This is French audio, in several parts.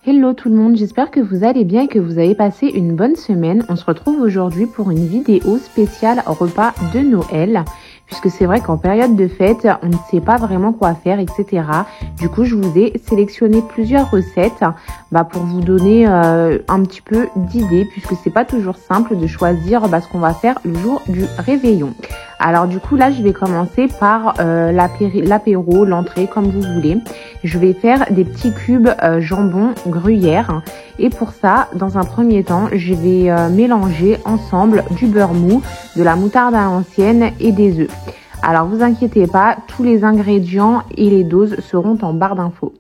Hello tout le monde, j'espère que vous allez bien et que vous avez passé une bonne semaine. On se retrouve aujourd'hui pour une vidéo spéciale repas de Noël, puisque c'est vrai qu'en période de fête, on ne sait pas vraiment quoi faire, etc. Du coup, je vous ai sélectionné plusieurs recettes pour vous donner un petit peu d'idées, puisque c'est pas toujours simple de choisir ce qu'on va faire le jour du réveillon. Alors du coup là je vais commencer par l'apéro, l'entrée comme vous voulez. Je vais faire des petits cubes jambon gruyère et pour ça dans un premier temps je vais mélanger ensemble du beurre mou, de la moutarde à l'ancienne et des œufs. Alors vous inquiétez pas, tous les ingrédients et les doses seront en barre d'infos.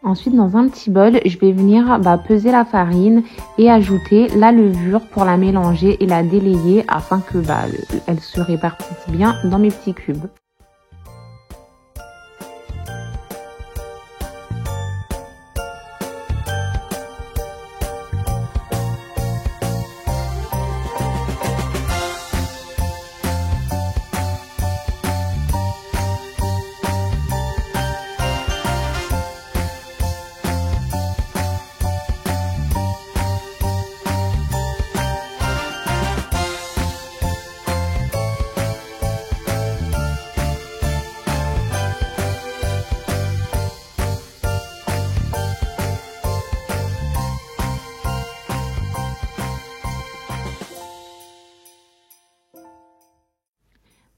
Ensuite, dans un petit bol, je vais venir peser la farine et ajouter la levure pour la mélanger et la délayer afin que elle se répartisse bien dans mes petits cubes.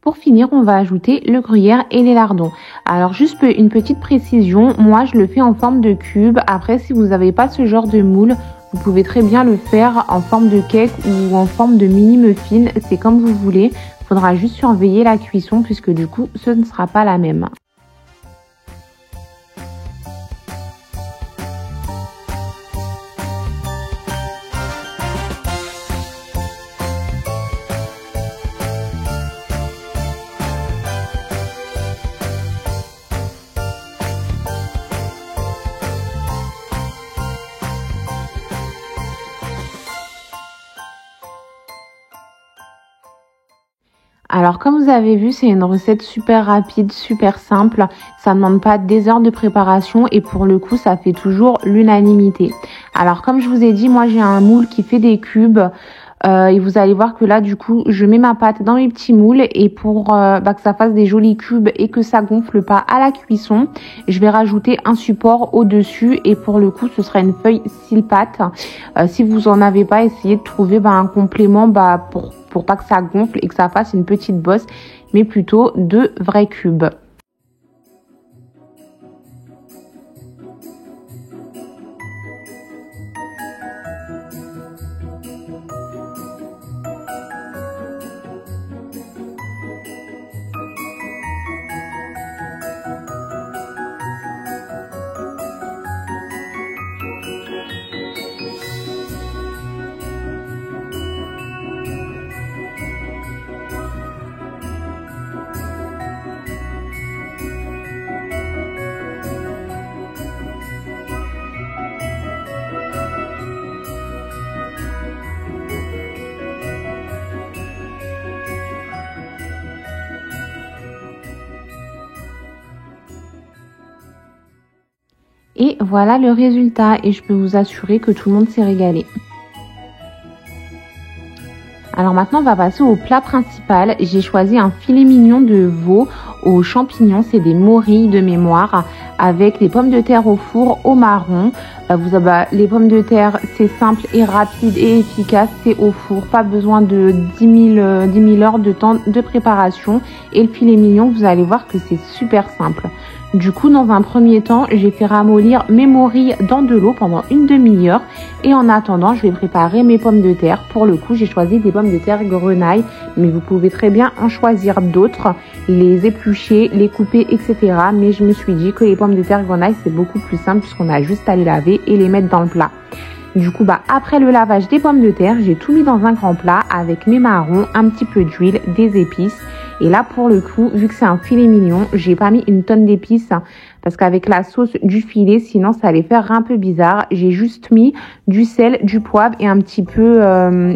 Pour finir, on va ajouter le gruyère et les lardons. Alors juste une petite précision, moi je le fais en forme de cube. Après, si vous n'avez pas ce genre de moule, vous pouvez très bien le faire en forme de cake ou en forme de mini muffin. C'est comme vous voulez. Il faudra juste surveiller la cuisson puisque du coup, ce ne sera pas la même. Alors comme vous avez vu, c'est une recette super rapide, super simple. Ça ne demande pas des heures de préparation et pour le coup, ça fait toujours l'unanimité. Alors comme je vous ai dit, moi j'ai un moule qui fait des cubes. Et vous allez voir que là du coup je mets ma pâte dans mes petits moules et pour que ça fasse des jolis cubes et que ça gonfle pas à la cuisson, je vais rajouter un support au dessus et pour le coup ce sera une feuille cils pâte. Si vous en avez pas, essayez de trouver un complément pour pas que ça gonfle et que ça fasse une petite bosse, mais plutôt de vrais cubes. Et voilà le résultat et je peux vous assurer que tout le monde s'est régalé. Alors maintenant on va passer au plat principal. J'ai choisi un filet mignon de veau aux champignons, c'est des morilles de mémoire avec des pommes de terre au four au marron. Les pommes de terre c'est simple et rapide et efficace, c'est au four, pas besoin de 10 000 heures de temps de préparation. Et le filet mignon, vous allez voir que c'est super simple. Du coup, dans un premier temps, j'ai fait ramollir mes morilles dans de l'eau pendant une demi-heure. Et en attendant, je vais préparer mes pommes de terre. Pour le coup, j'ai choisi des pommes de terre grenaille, mais vous pouvez très bien en choisir d'autres, les éplucher, les couper, etc. Mais je me suis dit que les pommes de terre grenaille, c'est beaucoup plus simple puisqu'on a juste à les laver et les mettre dans le plat. Du coup, après le lavage des pommes de terre, j'ai tout mis dans un grand plat avec mes marrons, un petit peu d'huile, des épices. Et là, pour le coup, vu que c'est un filet mignon, j'ai pas mis une tonne d'épices parce qu'avec la sauce du filet, sinon ça allait faire un peu bizarre. J'ai juste mis du sel, du poivre et un petit peu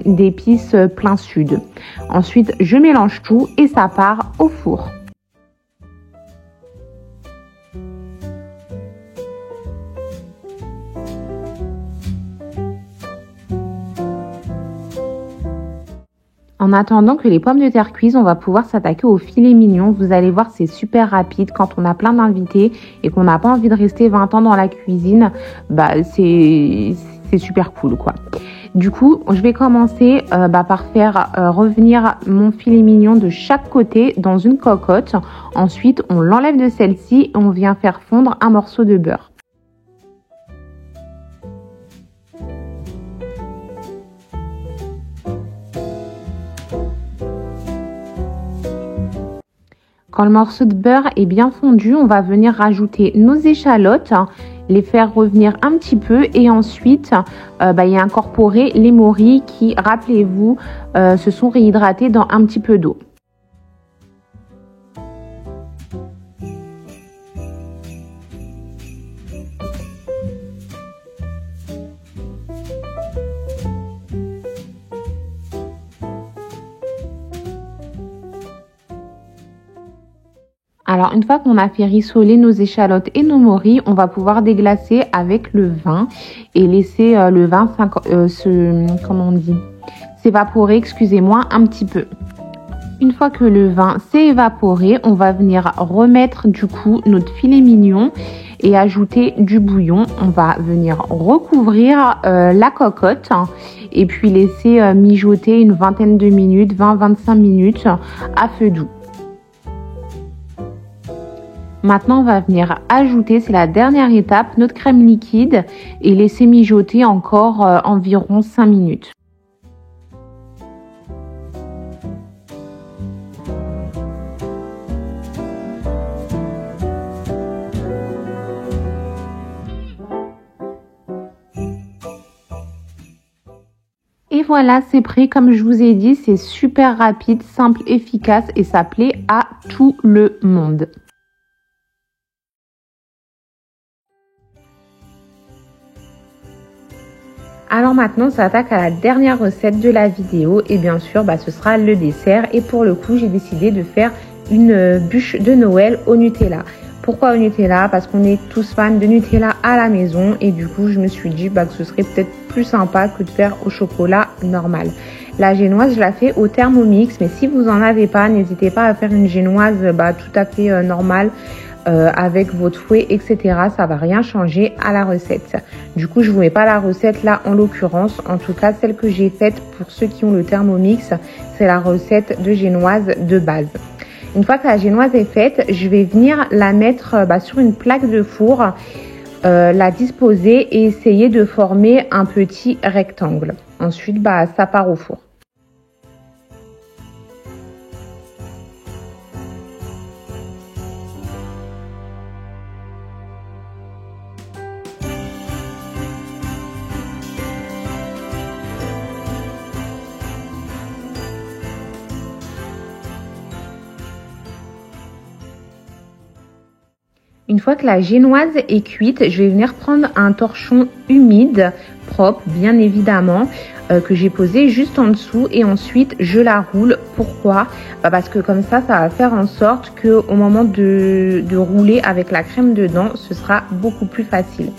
d'épices plein sud. Ensuite, je mélange tout et ça part au four. En attendant que les pommes de terre cuisent, on va pouvoir s'attaquer au filet mignon. Vous allez voir, c'est super rapide. Quand on a plein d'invités et qu'on n'a pas envie de rester 20 ans dans la cuisine, c'est super cool, quoi. Du coup, je vais commencer par faire revenir mon filet mignon de chaque côté dans une cocotte. Ensuite, on l'enlève de celle-ci et on vient faire fondre un morceau de beurre. Quand le morceau de beurre est bien fondu, on va venir rajouter nos échalotes, les faire revenir un petit peu et ensuite y incorporer les morilles qui, rappelez-vous, se sont réhydratées dans un petit peu d'eau. Alors, une fois qu'on a fait rissoler nos échalotes et nos morilles, on va pouvoir déglacer avec le vin et laisser le vin s'évaporer, excusez-moi, un petit peu. Une fois que le vin s'est évaporé, on va venir remettre du coup notre filet mignon et ajouter du bouillon. On va venir recouvrir la cocotte et puis laisser mijoter une vingtaine de minutes, 20-25 minutes à feu doux. Maintenant, on va venir ajouter, c'est la dernière étape, notre crème liquide et laisser mijoter encore environ 5 minutes. Et voilà, c'est prêt. Comme je vous ai dit, c'est super rapide, simple, efficace et ça plaît à tout le monde. Alors maintenant, on s'attaque à la dernière recette de la vidéo et bien sûr, ce sera le dessert. Et pour le coup, j'ai décidé de faire une bûche de Noël au Nutella. Pourquoi au Nutella? Parce qu'on est tous fans de Nutella à la maison et du coup, je me suis dit que ce serait peut-être plus sympa que de faire au chocolat normal. La génoise, je la fais au Thermomix, mais si vous en avez pas, n'hésitez pas à faire une génoise tout à fait normale. Avec votre fouet, etc. Ça va rien changer à la recette. Du coup, je vous mets pas la recette là en l'occurrence. En tout cas, celle que j'ai faite pour ceux qui ont le Thermomix, c'est la recette de génoise de base. Une fois que la génoise est faite, je vais venir la mettre sur une plaque de four, la disposer et essayer de former un petit rectangle. Ensuite, ça part au four. Une fois que la génoise est cuite, je vais venir prendre un torchon humide, propre bien évidemment, que j'ai posé juste en dessous et ensuite je la roule. Pourquoi? Parce que comme ça va faire en sorte qu'au moment de rouler avec la crème dedans, ce sera beaucoup plus facile.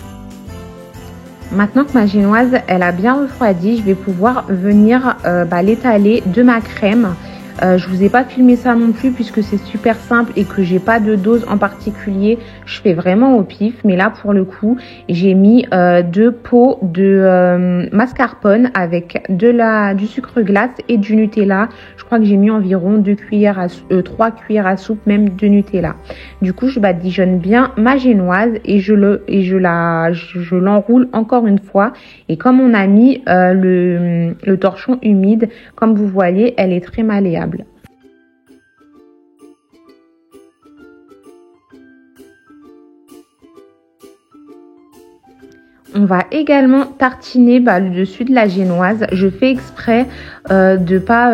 Maintenant que ma génoise elle a bien refroidi, je vais pouvoir venir l'étaler de ma crème. Je vous ai pas filmé ça non plus puisque c'est super simple et que j'ai pas de dose en particulier. Je fais vraiment au pif, mais là pour le coup j'ai mis 2 pots de mascarpone avec du sucre glace et du Nutella. Je crois que j'ai mis environ 3 cuillères à soupe même de Nutella. Du coup je badigeonne bien ma génoise et je l'enroule encore une fois. Et comme on a mis le torchon humide, comme vous voyez, elle est très malléable. On va également tartiner le dessus de la génoise. Je fais exprès de pas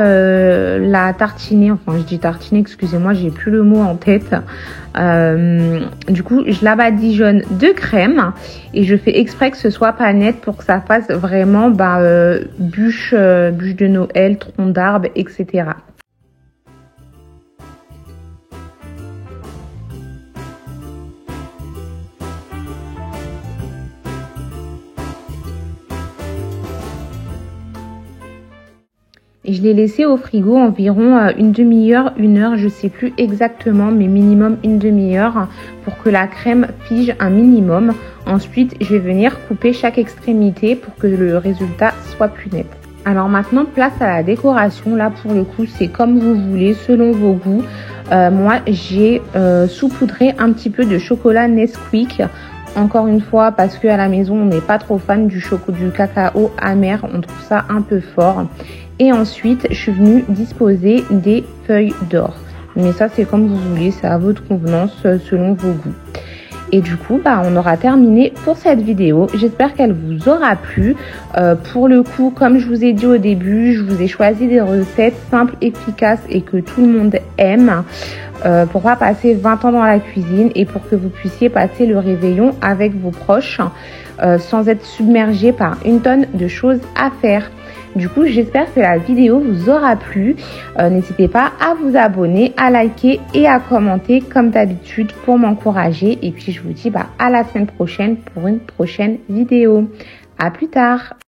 la tartiner. Enfin, je dis tartiner, excusez-moi, j'ai plus le mot en tête. Du coup, je la badigeonne de crème et je fais exprès que ce soit pas net pour que ça fasse vraiment bûche de Noël, tronc d'arbre, etc. Et je l'ai laissé au frigo environ une demi-heure, 1 heure, je sais plus exactement, mais minimum une demi-heure pour que la crème fige un minimum. Ensuite, je vais venir couper chaque extrémité pour que le résultat soit plus net. Alors maintenant, place à la décoration. Là, pour le coup, c'est comme vous voulez, selon vos goûts. Moi, j'ai saupoudré un petit peu de chocolat Nesquik. Encore une fois, parce qu'à la maison, on n'est pas trop fan du cacao amer. On trouve ça un peu fort. Et ensuite, je suis venue disposer des feuilles d'or. Mais ça, c'est comme vous voulez, c'est à votre convenance, selon vos goûts. Et du coup, on aura terminé pour cette vidéo. J'espère qu'elle vous aura plu. Pour le coup, comme je vous ai dit au début, je vous ai choisi des recettes simples, efficaces et que tout le monde aime. Pour pas passer 20 ans dans la cuisine et pour que vous puissiez passer le réveillon avec vos proches sans être submergé par une tonne de choses à faire. Du coup, j'espère que la vidéo vous aura plu. N'hésitez pas à vous abonner, à liker et à commenter comme d'habitude pour m'encourager. Et puis, je vous dis à la semaine prochaine pour une prochaine vidéo. À plus tard!